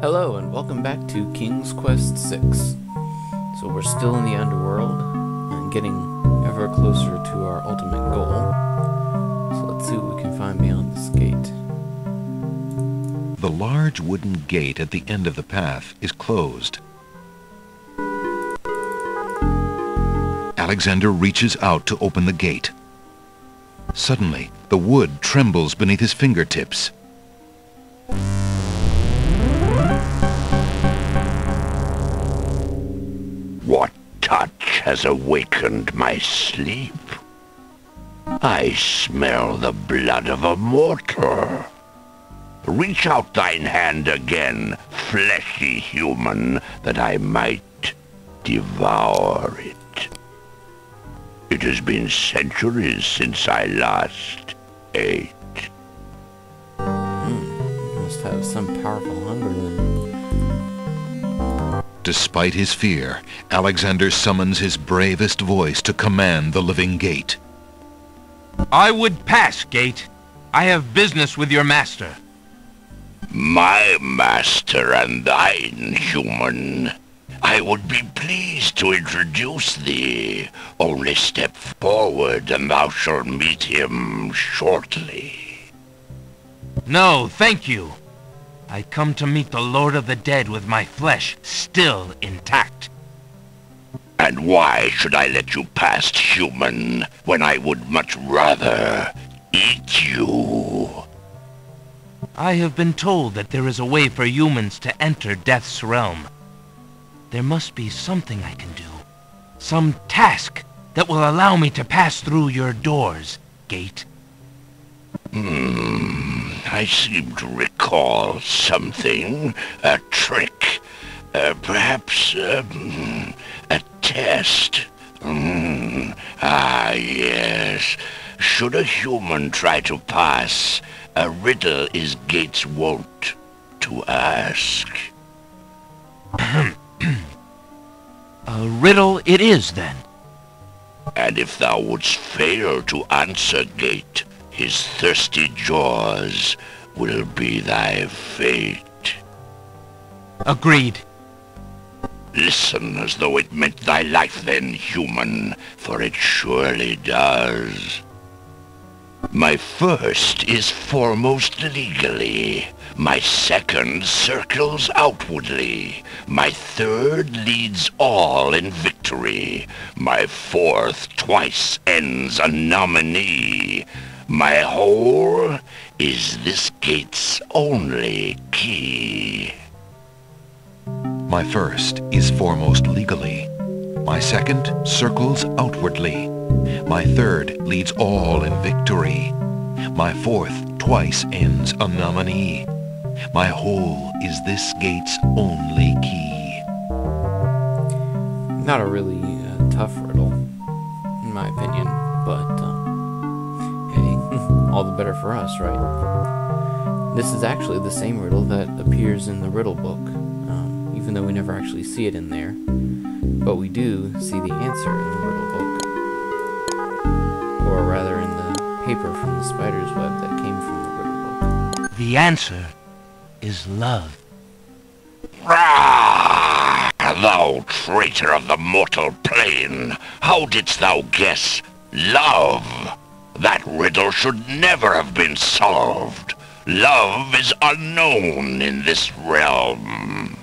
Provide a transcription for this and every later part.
Hello and welcome back to King's Quest 6. So we're still in the underworld and getting ever closer to our ultimate goal. So let's see what we can find beyond this gate. The large wooden gate at the end of the path is closed. Alexander reaches out to open the gate. Suddenly, the wood trembles beneath his fingertips. What touch has awakened my sleep? I smell the blood of a mortal. Reach out thine hand again, fleshy human, that I might devour it. It has been centuries since I last ate. You must have some powerful hunger then. Despite his fear, Alexander summons his bravest voice to command the living gate. I would pass, gate. I have business with your master. My master and thine, human. I would be pleased to introduce thee. Only step forward and thou shalt meet him shortly. No, thank you. I come to meet the Lord of the Dead with my flesh still intact. And why should I let you pass, human, when I would much rather eat you? I have been told that there is a way for humans to enter Death's realm. There must be something I can do. Some task that will allow me to pass through your doors, gate. I seem to recall something. A trick. Perhaps, a test. Yes. Should a human try to pass, a riddle is Gate's wont to ask. A riddle it is, then. And if thou wouldst fail to answer Gate, his thirsty jaws will be thy fate. Agreed. Listen as though it meant thy life then, human, for it surely does. My first is foremost legally. My second circles outwardly. My third leads all in victory. My fourth twice ends a nominee. My whole is this gate's only key. My first is foremost legally. My second circles outwardly. My third leads all in victory. My fourth twice ends a nominee. My whole is this gate's only key. Not a really tough riddle, in my opinion, but hey, all the better for us, right? This is actually the same riddle that appears in the riddle book, even though we never actually see it in there, but we do see the answer in the riddle book, or rather in the paper from the spider's web that came from the riddle book. The answer is love. Rah! Thou traitor of the mortal plane! How didst thou guess love? That riddle should never have been solved. Love is unknown in this realm.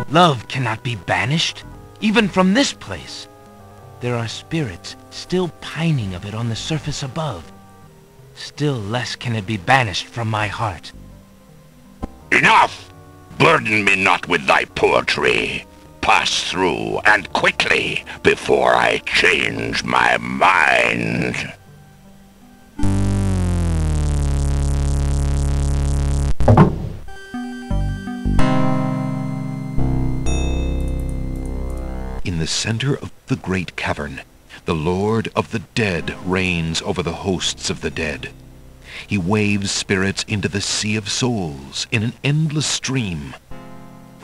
Love cannot be banished, even from this place. There are spirits still pining of it on the surface above. Still less can it be banished from my heart. Enough! Burden me not with thy poetry. Pass through, and quickly, before I change my mind. In the center of the great cavern, the Lord of the Dead reigns over the hosts of the dead. He waves spirits into the sea of souls in an endless stream.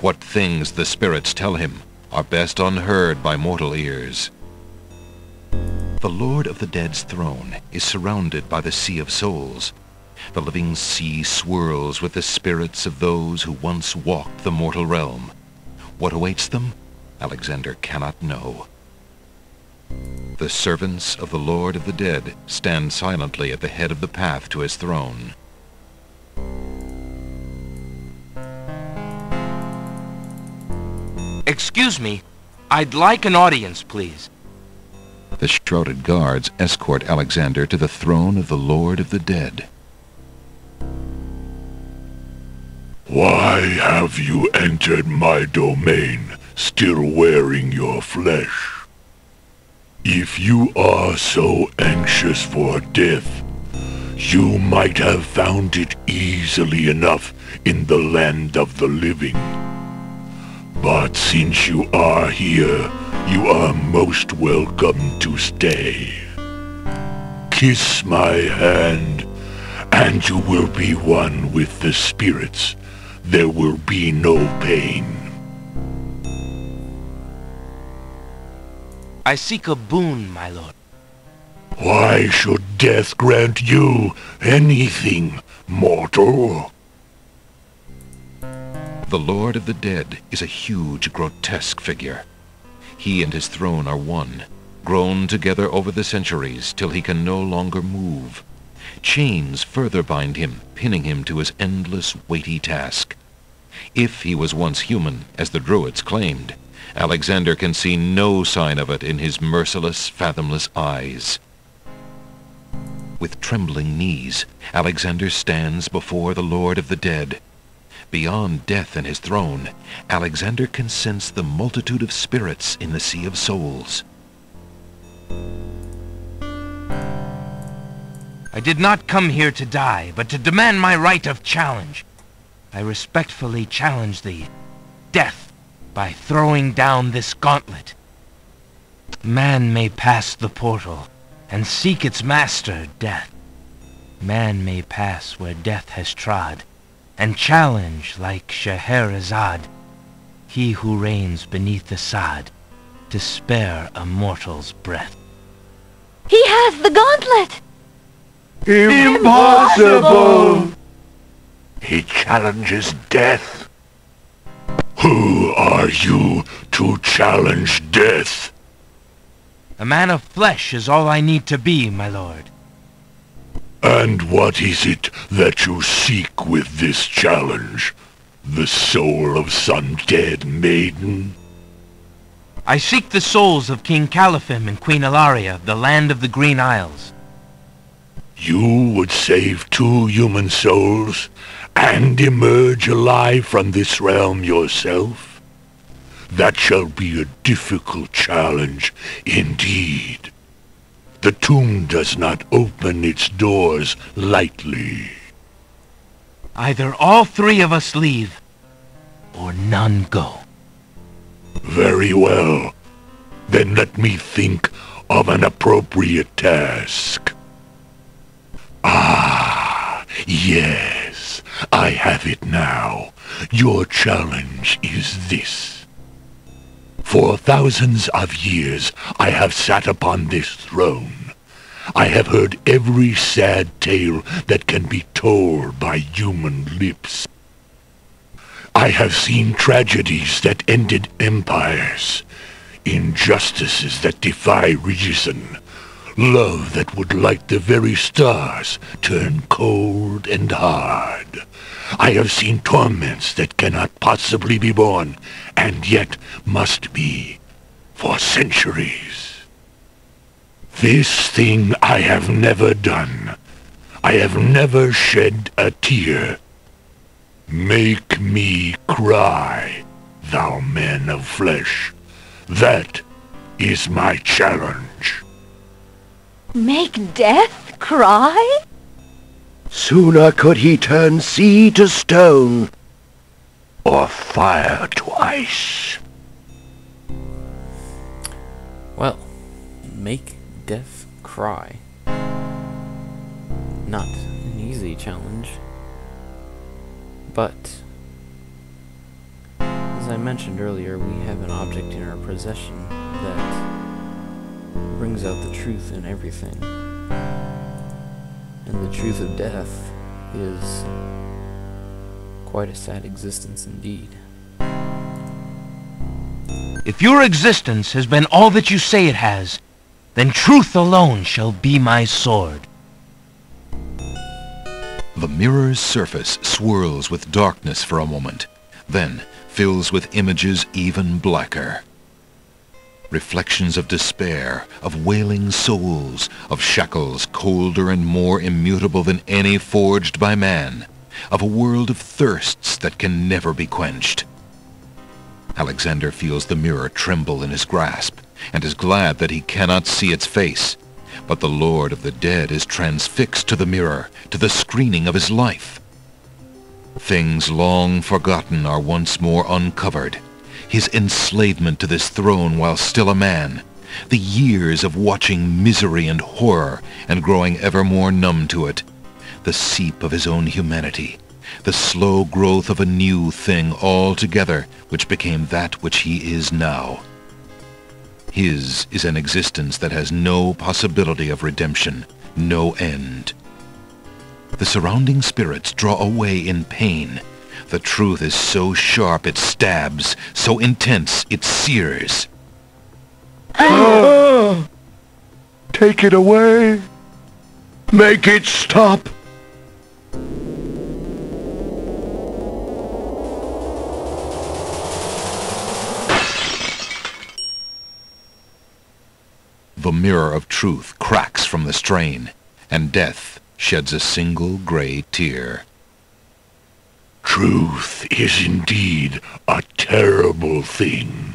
What things the spirits tell him are best unheard by mortal ears. The Lord of the Dead's throne is surrounded by the sea of souls. The living sea swirls with the spirits of those who once walked the mortal realm. What awaits them, Alexander cannot know. The servants of the Lord of the Dead stand silently at the head of the path to his throne. Excuse me, I'd like an audience, please. The shrouded guards escort Alexander to the throne of the Lord of the Dead. Why have you entered my domain, still wearing your flesh? If you are so anxious for death, you might have found it easily enough in the land of the living. But since you are here, you are most welcome to stay. Kiss my hand, and you will be one with the spirits. There will be no pain. I seek a boon, my lord. Why should death grant you anything, mortal? The Lord of the Dead is a huge, grotesque figure. He and his throne are one, grown together over the centuries till he can no longer move. Chains further bind him, pinning him to his endless, weighty task. If he was once human, as the Druids claimed, Alexander can see no sign of it in his merciless, fathomless eyes. With trembling knees, Alexander stands before the Lord of the Dead. Beyond death and his throne, Alexander can sense the multitude of spirits in the Sea of Souls. I did not come here to die, but to demand my right of challenge. I respectfully challenge thee, death, by throwing down this gauntlet. Man may pass the portal and seek its master, death. Man may pass where death has trod, and challenge like Scheherazade, he who reigns beneath the sod, to spare a mortal's breath. He has the gauntlet! Impossible! He challenges death. Who are you to challenge death? A man of flesh is all I need to be, my lord. And what is it that you seek with this challenge? The soul of some dead maiden? I seek the souls of King Caliphim and Queen Ilaria of the land of the Green Isles. You would save 2 human souls and emerge alive from this realm yourself? That shall be a difficult challenge indeed. The tomb does not open its doors lightly. Either all 3 of us leave, or none go. Very well. Then let me think of an appropriate task. Ah, yes, I have it now. Your challenge is this. For thousands of years I have sat upon this throne. I have heard every sad tale that can be told by human lips. I have seen tragedies that ended empires, injustices that defy reason, love that would light the very stars turn cold and hard. I have seen torments that cannot possibly be borne, and yet must be, for centuries. This thing I have never done. I have never shed a tear. Make me cry, thou man of flesh. That is my challenge. Make death cry? Sooner could he turn sea to stone, Or fire to ice. Well, make death cry. Not an easy challenge. But, as I mentioned earlier, we have an object in our possession that brings out the truth in everything. And the truth of death is quite a sad existence indeed. If your existence has been all that you say it has, then truth alone shall be my sword. The mirror's surface swirls with darkness for a moment, then fills with images even blacker. Reflections of despair, of wailing souls, of shackles colder and more immutable than any forged by man, of a world of thirsts that can never be quenched. Alexander feels the mirror tremble in his grasp, and is glad that he cannot see its face. But the Lord of the Dead is transfixed to the mirror, to the screening of his life. Things long forgotten are once more uncovered. His enslavement to this throne while still a man, the years of watching misery and horror and growing ever more numb to it, the seep of his own humanity, the slow growth of a new thing altogether which became that which he is now. His is an existence that has no possibility of redemption, no end. The surrounding spirits draw away in pain. The truth is so sharp it stabs, so intense it sears. Take it away. Make it stop. The mirror of truth cracks from the strain, and death sheds a single gray tear. Truth is indeed a terrible thing.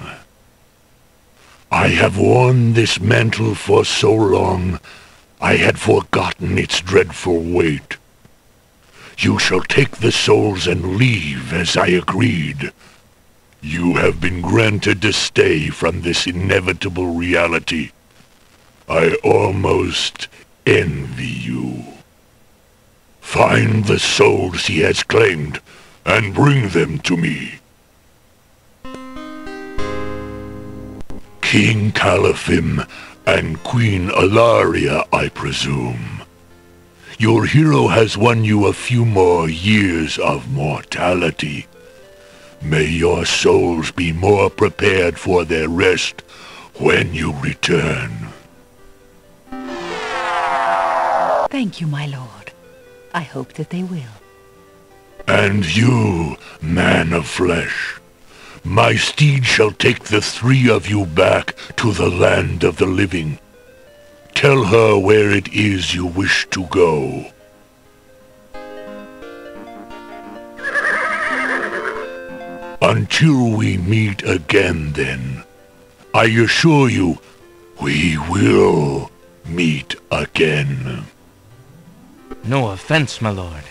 I have worn this mantle for so long, I had forgotten its dreadful weight. You shall take the souls and leave as I agreed. You have been granted to stay from this inevitable reality. I almost envy you. Find the souls he has claimed, and bring them to me. King Caliphim and Queen Alaria, I presume. Your hero has won you a few more years of mortality. May your souls be more prepared for their rest when you return. Thank you, my lord. I hope that they will. And you, man of flesh, my steed shall take the three of you back to the land of the living. Tell her where it is you wish to go. Until we meet again, then, I assure you, we will meet again. No offense, my lord,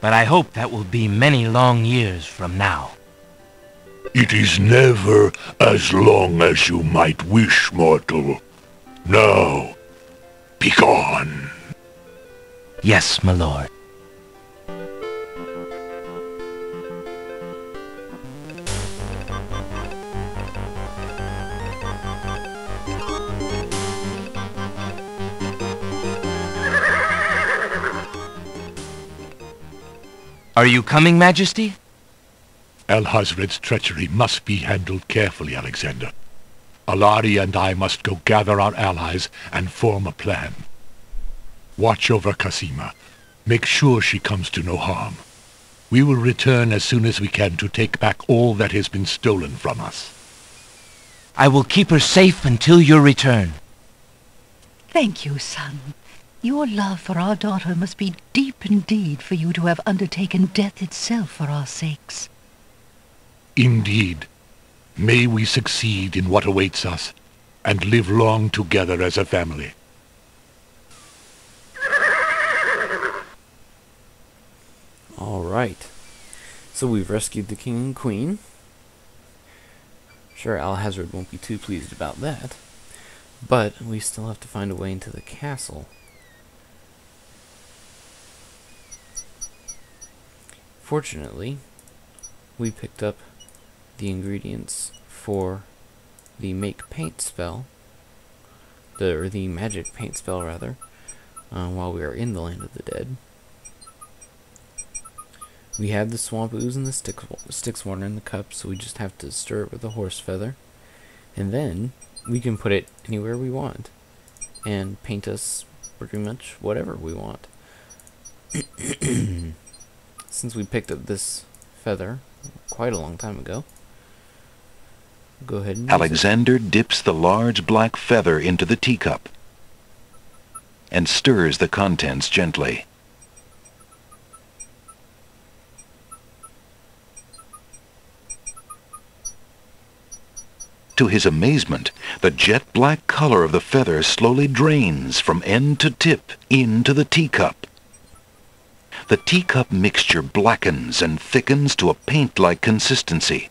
but I hope that will be many long years from now. It is never as long as you might wish, mortal. Now, begone. Yes, my lord. Are you coming, Majesty? Alhazred's treachery must be handled carefully, Alexander. Alaria and I must go gather our allies and form a plan. Watch over Casima. Make sure she comes to no harm. We will return as soon as we can to take back all that has been stolen from us. I will keep her safe until your return. Thank you, son. Your love for our daughter must be deep indeed for you to have undertaken death itself for our sakes. Indeed. May we succeed in what awaits us, and live long together as a family. Alright. So we've rescued the king and queen. Sure, Alhazred won't be too pleased about that. But we still have to find a way into the castle. Fortunately, we picked up the ingredients for the make paint spell, or the magic paint spell rather, while we were in the land of the dead. We have the swamp ooze and the Styx water in the cup, so we just have to stir it with a horse feather. And then we can put it anywhere we want and paint us pretty much whatever we want. Since we picked up this feather quite a long time ago, go ahead and Alexander dips the large black feather into the teacup and stirs the contents gently. To his amazement, the jet-black color of the feather slowly drains from end to tip into the teacup. The teacup mixture blackens and thickens to a paint-like consistency.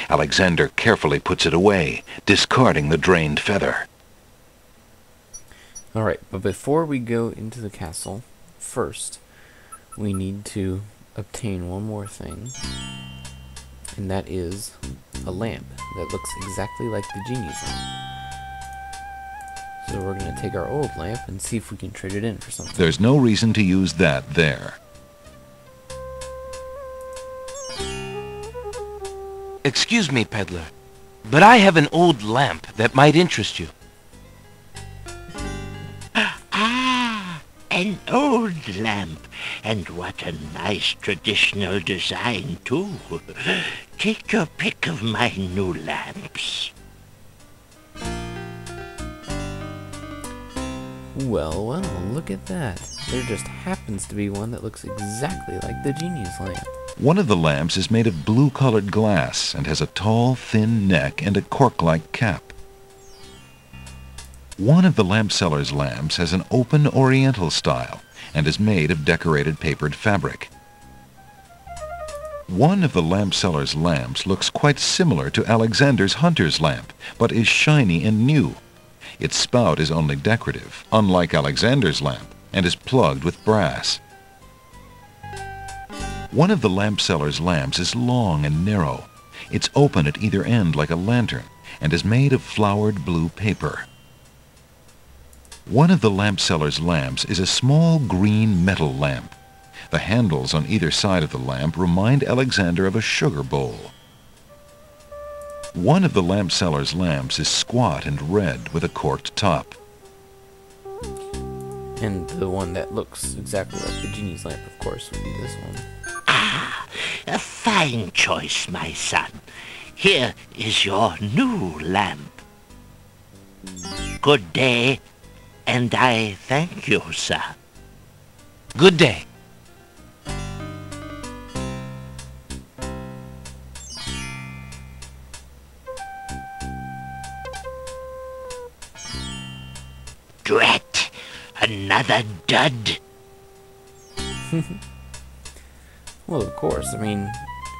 Alexander carefully puts it away, discarding the drained feather. Alright, but before we go into the castle, first, we need to obtain one more thing, and that is a lamp that looks exactly like the genie's lamp. So we're going to take our old lamp and see if we can trade it in for something. There's no reason to use that there. Excuse me, peddler, but I have an old lamp that might interest you. Ah, an old lamp. And what a nice traditional design, too. Take your pick of my new lamps. Well, look at that. There just happens to be one that looks exactly like the genie's lamp. One of the lamps is made of blue-colored glass and has a tall, thin neck and a cork-like cap. One of the lamp seller's lamps has an open oriental style and is made of decorated papered fabric. One of the lamp seller's lamps looks quite similar to Alexander's hunter's lamp, but is shiny and new. Its spout is only decorative, unlike Alexander's lamp, and is plugged with brass. One of the lamp seller's lamps is long and narrow. It's open at either end like a lantern, and is made of flowered blue paper. One of the lamp seller's lamps is a small green metal lamp. The handles on either side of the lamp remind Alexander of a sugar bowl. One of the lamp seller's lamps is squat and red with a corked top. And the one that looks exactly like the genie's lamp, of course, would be this one. Ah, a fine choice, my son. Here is your new lamp. Good day, and I thank you, sir. Good day. Drat! Another dud! Well, of course. I mean,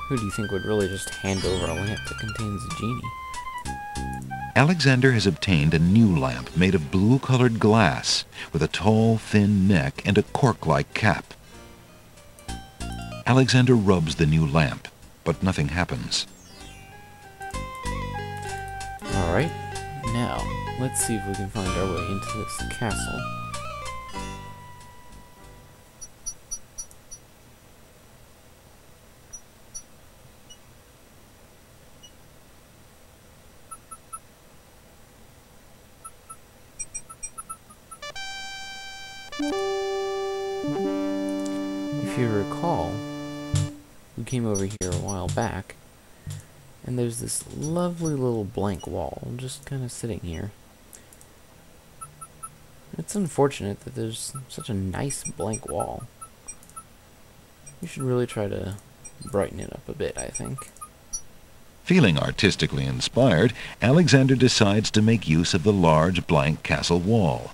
who do you think would really just hand over a lamp that contains a genie? Alexander has obtained a new lamp made of blue-colored glass with a tall, thin neck and a cork-like cap. Alexander rubs the new lamp, but nothing happens. Alright, now, let's see if we can find our way into this castle. If you recall, we came over here a while back, and there's this lovely little blank wall just kind of sitting here. It's unfortunate that there's such a nice blank wall. We should really try to brighten it up a bit, I think. Feeling artistically inspired, Alexander decides to make use of the large blank castle wall.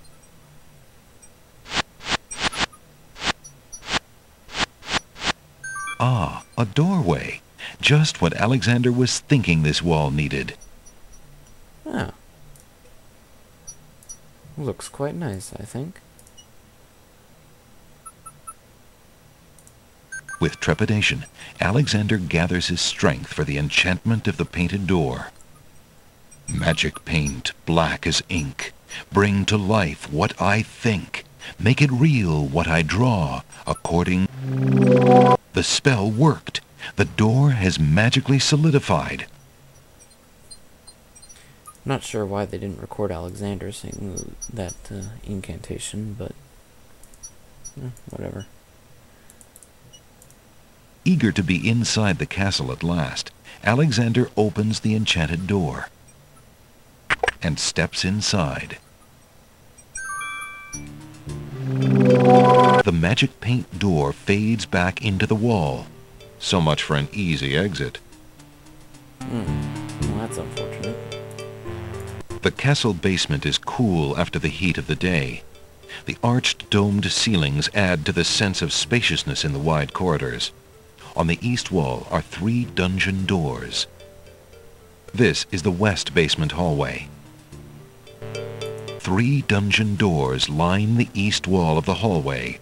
Ah, a doorway. Just what Alexander was thinking this wall needed. Ah. Looks quite nice, I think. With trepidation, Alexander gathers his strength for the enchantment of the painted door. Magic paint, black as ink. Bring to life what I think. Make it real what I draw, according... The spell worked. The door has magically solidified. Not sure why they didn't record Alexander saying that incantation, but whatever. Eager to be inside the castle at last, Alexander opens the enchanted door and steps inside. The magic paint door fades back into the wall. So much for an easy exit. Well, that's unfortunate. The castle basement is cool after the heat of the day. The arched domed ceilings add to the sense of spaciousness in the wide corridors. On the east wall are 3 dungeon doors. This is the west basement hallway. 3 dungeon doors line the east wall of the hallway.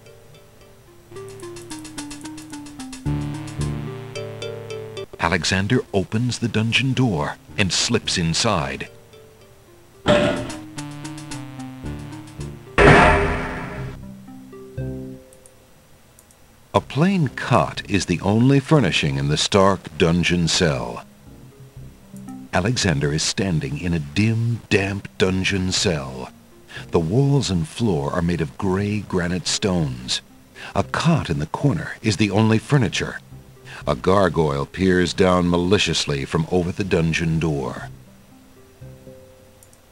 Alexander opens the dungeon door and slips inside. A plain cot is the only furnishing in the stark dungeon cell. Alexander is standing in a dim, damp dungeon cell. The walls and floor are made of gray granite stones. A cot in the corner is the only furniture. A gargoyle peers down maliciously from over the dungeon door.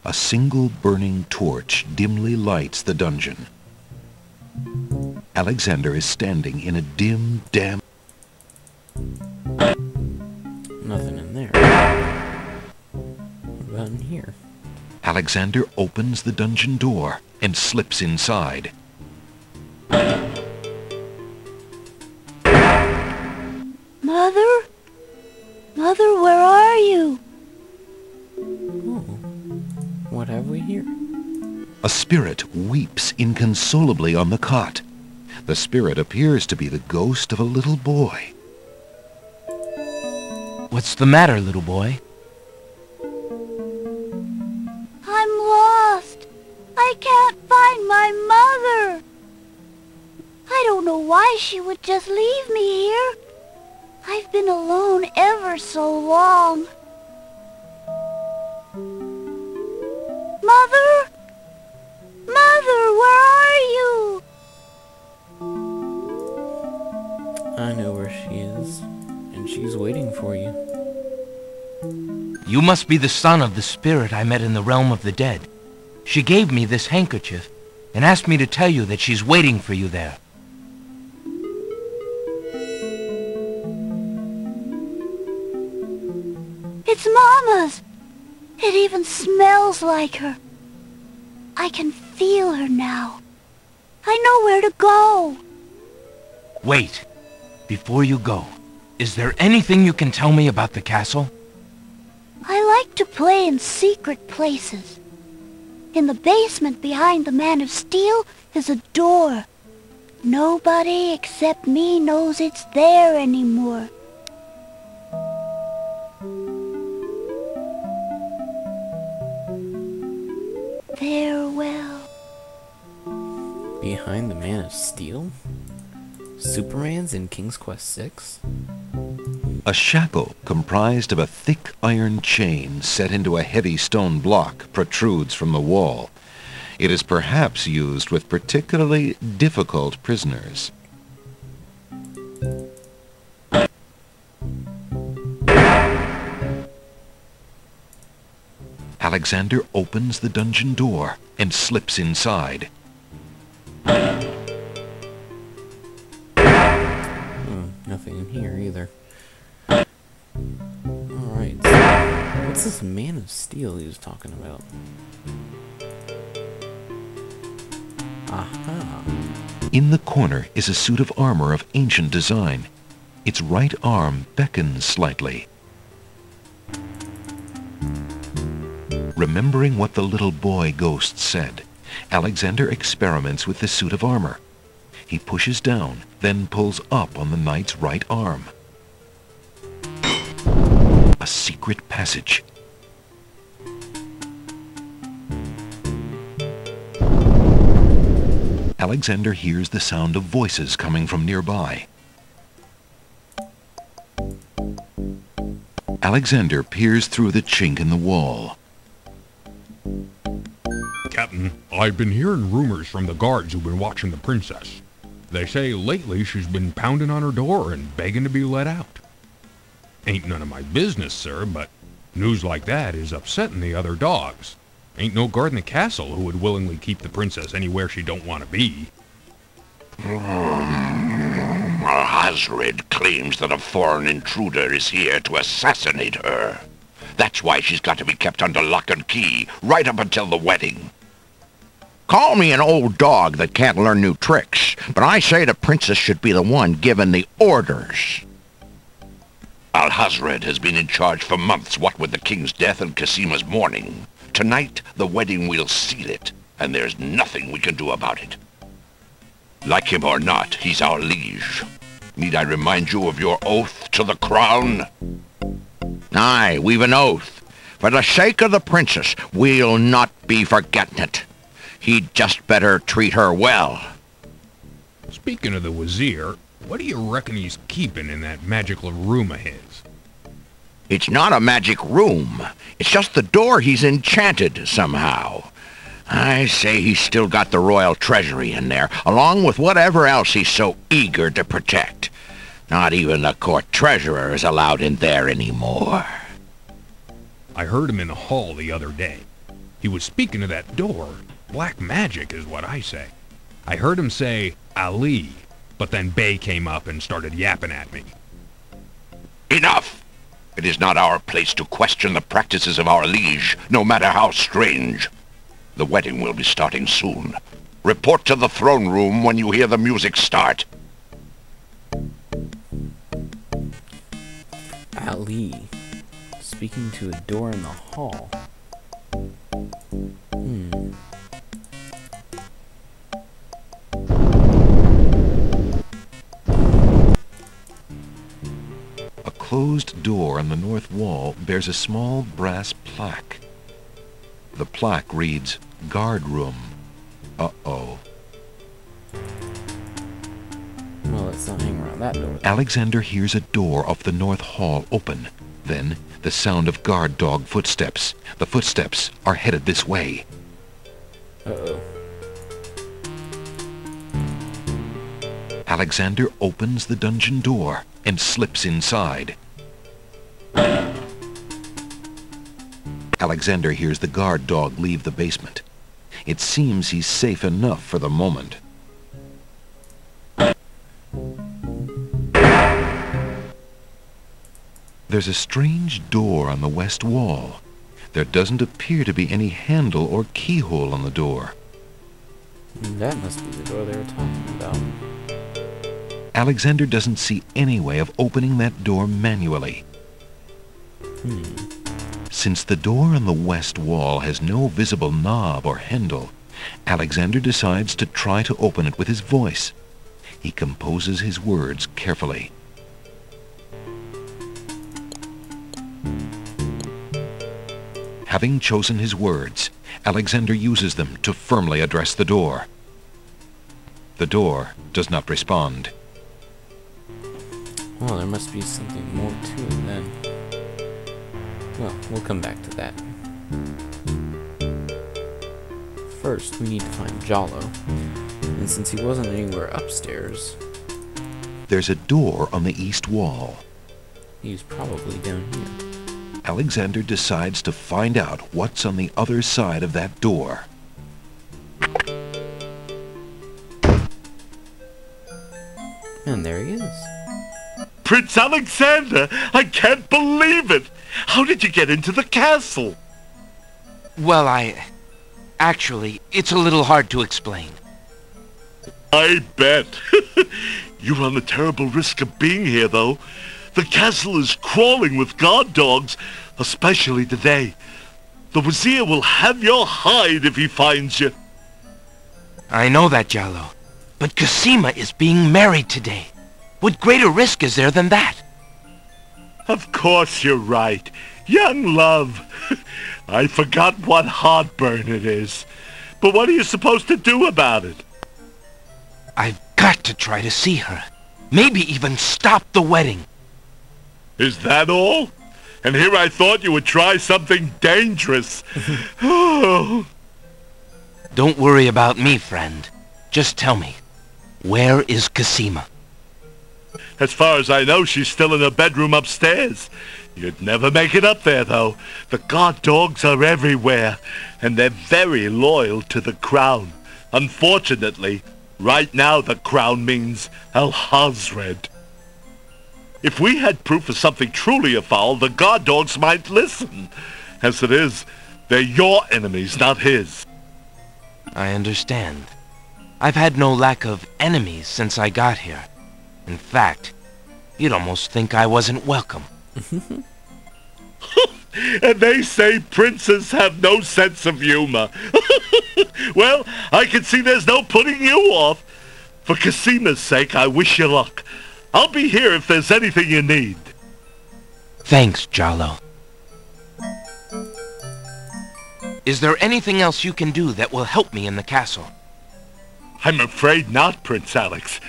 A single burning torch dimly lights the dungeon. Alexander is standing in a dim, damp... Nothing in there. What about in here? Alexander opens the dungeon door and slips inside. Mother? Mother, where are you? Oh. What have we here? A spirit weeps inconsolably on the cot. The spirit appears to be the ghost of a little boy. What's the matter, little boy? I'm lost. I can't find my mother. I don't know why she would just leave me here. I've been alone ever so long. Mother? Mother, where are you? I know where she is, and she's waiting for you. You must be the son of the spirit I met in the realm of the dead. She gave me this handkerchief and asked me to tell you that she's waiting for you there. It's Mama's. It even smells like her. I can feel her now. I know where to go. Wait. Before you go, is there anything you can tell me about the castle? I like to play in secret places. In the basement behind the Man of Steel is a door. Nobody except me knows it's there anymore. Farewell. Behind the Man of Steel? Superman's in King's Quest 6? A shackle comprised of a thick iron chain set into a heavy stone block protrudes from the wall. It is perhaps used with particularly difficult prisoners. Alexander opens the dungeon door and slips inside. Nothing in here either. Alright, so what's this Man of Steel he was talking about? Aha! In the corner is a suit of armor of ancient design. Its right arm beckons slightly. Remembering what the little boy ghost said, Alexander experiments with the suit of armor. He pushes down, then pulls up on the knight's right arm. A secret passage. Alexander hears the sound of voices coming from nearby. Alexander peers through the chink in the wall. Captain, I've been hearing rumors from the guards who've been watching the princess. They say lately she's been pounding on her door and begging to be let out. Ain't none of my business, sir, but news like that is upsetting the other dogs. Ain't no guard in the castle who would willingly keep the princess anywhere she don't want to be. Hazred claims that a foreign intruder is here to assassinate her. That's why she's got to be kept under lock and key, right up until the wedding. Call me an old dog that can't learn new tricks, but I say the princess should be the one given the orders. Alhazred has been in charge for months, what with the king's death and Casima's mourning. Tonight, the wedding will seal it, and there's nothing we can do about it. Like him or not, he's our liege. Need I remind you of your oath to the crown? Aye, we've an oath. For the sake of the princess, we'll not be forgetting it. He'd just better treat her well. Speaking of the Wazir, what do you reckon he's keeping in that magical room of his? It's not a magic room. It's just the door he's enchanted somehow. I say he's still got the royal treasury in there, along with whatever else he's so eager to protect. Not even the court treasurer is allowed in there anymore. I heard him in the hall the other day. He was speaking of that door. Black magic is what I say. I heard him say, Ali, but then Bey came up and started yapping at me. Enough! It is not our place to question the practices of our liege, no matter how strange. The wedding will be starting soon. Report to the throne room when you hear the music start. Ali, speaking to a door in the hall. A closed door on the north wall bears a small brass plaque. The plaque reads, "Guard Room." Uh-oh. Well, let's not hang around that door. Alexander hears a door off the north hall open. Then, the sound of guard dog footsteps. The footsteps are headed this way. Uh-oh. Alexander opens the dungeon door and slips inside. Alexander hears the guard dog leave the basement. It seems he's safe enough for the moment. There's a strange door on the west wall. There doesn't appear to be any handle or keyhole on the door. That must be the door they were talking about. Alexander doesn't see any way of opening that door manually. Since the door on the west wall has no visible knob or handle, Alexander decides to try to open it with his voice. He composes his words carefully. Having chosen his words, Alexander uses them to firmly address the door. The door does not respond. Well, there must be something more to it then. Well, we'll come back to that. First, we need to find Jalo. And since he wasn't anywhere upstairs, There's a door on the east wall. he's probably down here. Alexander decides to find out what's on the other side of that door. And there he is. Prince Alexander, I can't believe it! How did you get into the castle? Well, actually, it's a little hard to explain. I bet. You run a terrible risk of being here, though. The castle is crawling with guard dogs, especially today. The Wazir will have your hide if he finds you. I know that, Jalo. But Casima is being married today. What greater risk is there than that? Of course you're right. Young love. I forgot what heartburn it is. But what are you supposed to do about it? I've got to try to see her. Maybe even stop the wedding. Is that all? And here I thought you would try something dangerous. Oh. Don't worry about me, friend. Just tell me, where is Casima? As far as I know, she's still in her bedroom upstairs. You'd never make it up there, though. The guard dogs are everywhere, and they're very loyal to the crown. Unfortunately, right now the crown means Al-Hazred. If we had proof of something truly afoul, the guard dogs might listen. As it is, they're your enemies, not his. I understand. I've had no lack of enemies since I got here. In fact, you'd almost think I wasn't welcome. And they say princes have no sense of humor. Well, I can see there's no putting you off. For Casima's sake, I wish you luck. I'll be here if there's anything you need. Thanks, Jalo. Is there anything else you can do that will help me in the castle? I'm afraid not, Prince Alex.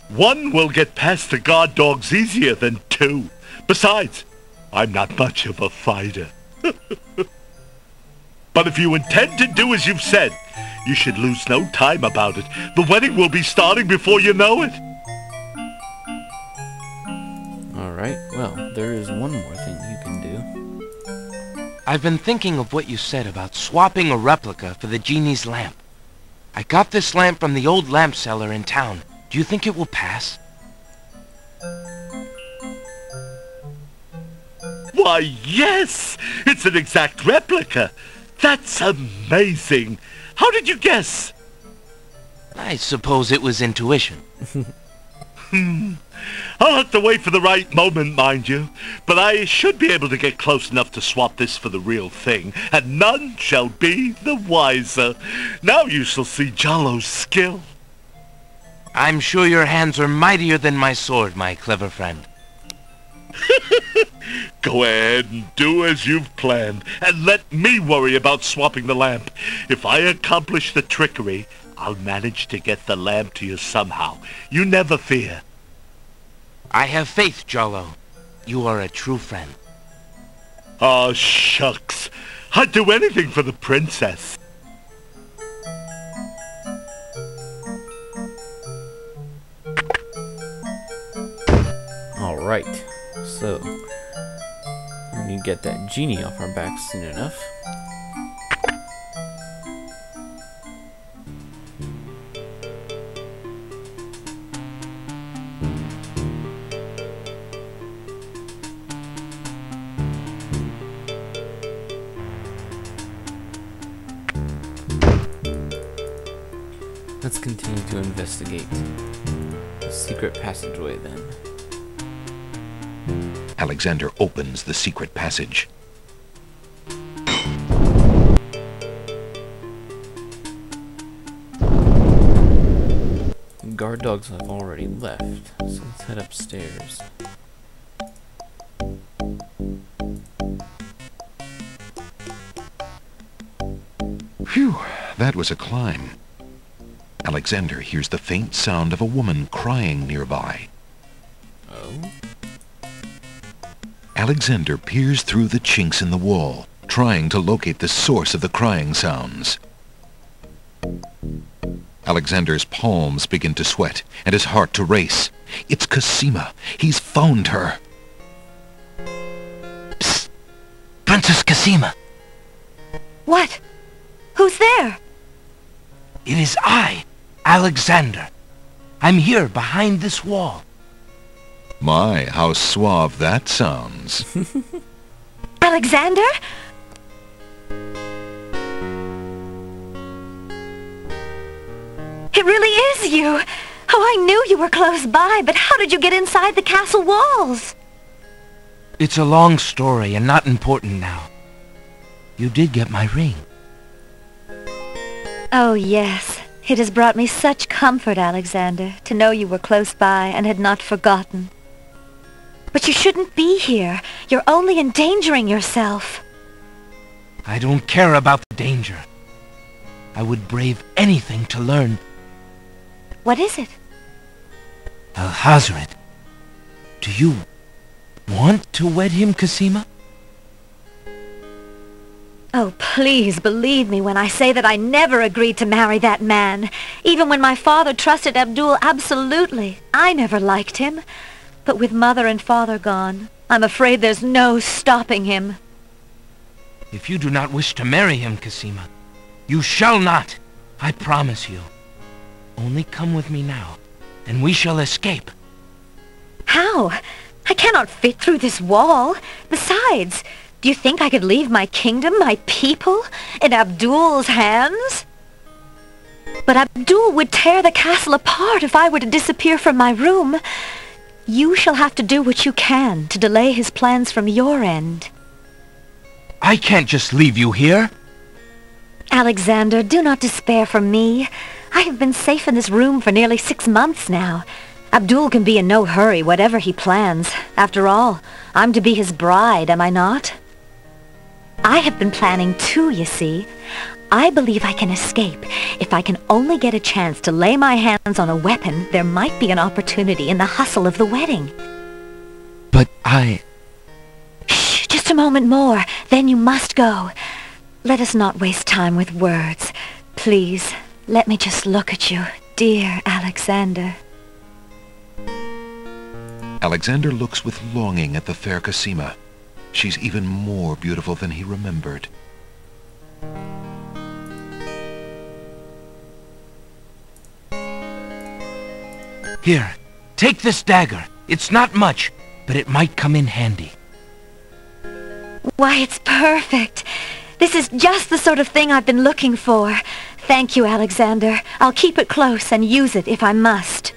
One will get past the guard dogs easier than two. Besides, I'm not much of a fighter. But if you intend to do as you've said, you should lose no time about it. The wedding will be starting before you know it. Alright, well, there is one more thing you can do. I've been thinking of what you said about swapping a replica for the genie's lamp. I got this lamp from the old lamp seller in town. Do you think it will pass? Why, yes! It's an exact replica. That's amazing. How did you guess? I suppose it was intuition. I'll have to wait for the right moment, mind you. But I should be able to get close enough to swap this for the real thing, and none shall be the wiser. Now you shall see Jalo's skill. I'm sure your hands are mightier than my sword, my clever friend. Go ahead and do as you've planned, and let me worry about swapping the lamp. If I accomplish the trickery, I'll manage to get the lamp to you somehow. You never fear. I have faith, Jalo. You are a true friend. Oh, shucks. I'd do anything for the princess. Alright, so we need to get that genie off our backs soon enough. Let's continue to investigate the secret passageway then. Alexander opens the secret passage. Guard dogs have already left, so let's head upstairs. Phew, that was a climb. Alexander hears the faint sound of a woman crying nearby. Oh? Alexander peers through the chinks in the wall, trying to locate the source of the crying sounds. Alexander's palms begin to sweat, and his heart to race. It's Casima. He's found her. Psst! Princess Casima! What? Who's there? It is I, Alexander. I'm here behind this wall. My, how suave that sounds. Alexander? It really is you! Oh, I knew you were close by, but how did you get inside the castle walls? It's a long story and not important now. You did get my ring. Oh, yes. It has brought me such comfort, Alexander, to know you were close by and had not forgotten. But you shouldn't be here. You're only endangering yourself. I don't care about the danger. I would brave anything to learn. What is it? Al-Hazred. Do you want to wed him, Casima? Oh, please believe me when I say that I never agreed to marry that man. Even when my father trusted Abdul absolutely, I never liked him. But with mother and father gone, I'm afraid there's no stopping him. If you do not wish to marry him, Casima, you shall not, I promise you. Only come with me now, and we shall escape. How? I cannot fit through this wall. Besides, do you think I could leave my kingdom, my people, in Abdul's hands? But Abdul would tear the castle apart if I were to disappear from my room. You shall have to do what you can to delay his plans from your end. I can't just leave you here. Alexander, do not despair for me. I have been safe in this room for nearly 6 months now. Abdul can be in no hurry, whatever he plans. After all, I'm to be his bride, am I not? I have been planning too, you see. I believe I can escape. If I can only get a chance to lay my hands on a weapon, there might be an opportunity in the hustle of the wedding. But I... Shh, just a moment more, then you must go. Let us not waste time with words. Please, let me just look at you, dear Alexander. Alexander looks with longing at the fair Casima. She's even more beautiful than he remembered. Here, take this dagger. It's not much, but it might come in handy. Why, it's perfect. This is just the sort of thing I've been looking for. Thank you, Alexander. I'll keep it close and use it if I must.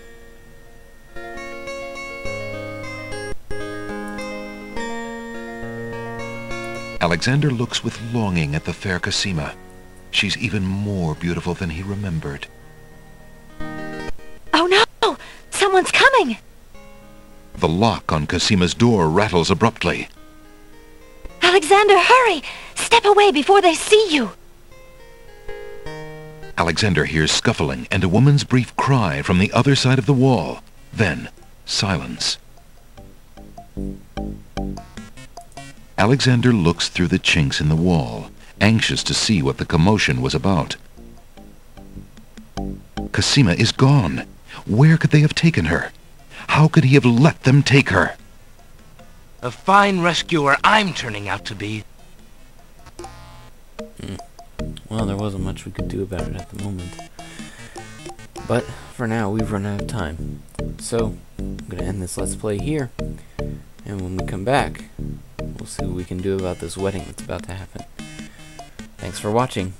Alexander looks with longing at the fair Casima. She's even more beautiful than he remembered. Oh no! Someone's coming! The lock on Casima's door rattles abruptly. Alexander, hurry! Step away before they see you! Alexander hears scuffling and a woman's brief cry from the other side of the wall. Then, silence. Alexander looks through the chinks in the wall, anxious to see what the commotion was about. Casima is gone. Where could they have taken her? How could he have let them take her? A fine rescuer I'm turning out to be. Well, there wasn't much we could do about it at the moment. But for now, we've run out of time. So, I'm going to end this Let's Play here. And when we come back, we'll see what we can do about this wedding that's about to happen. Thanks for watching.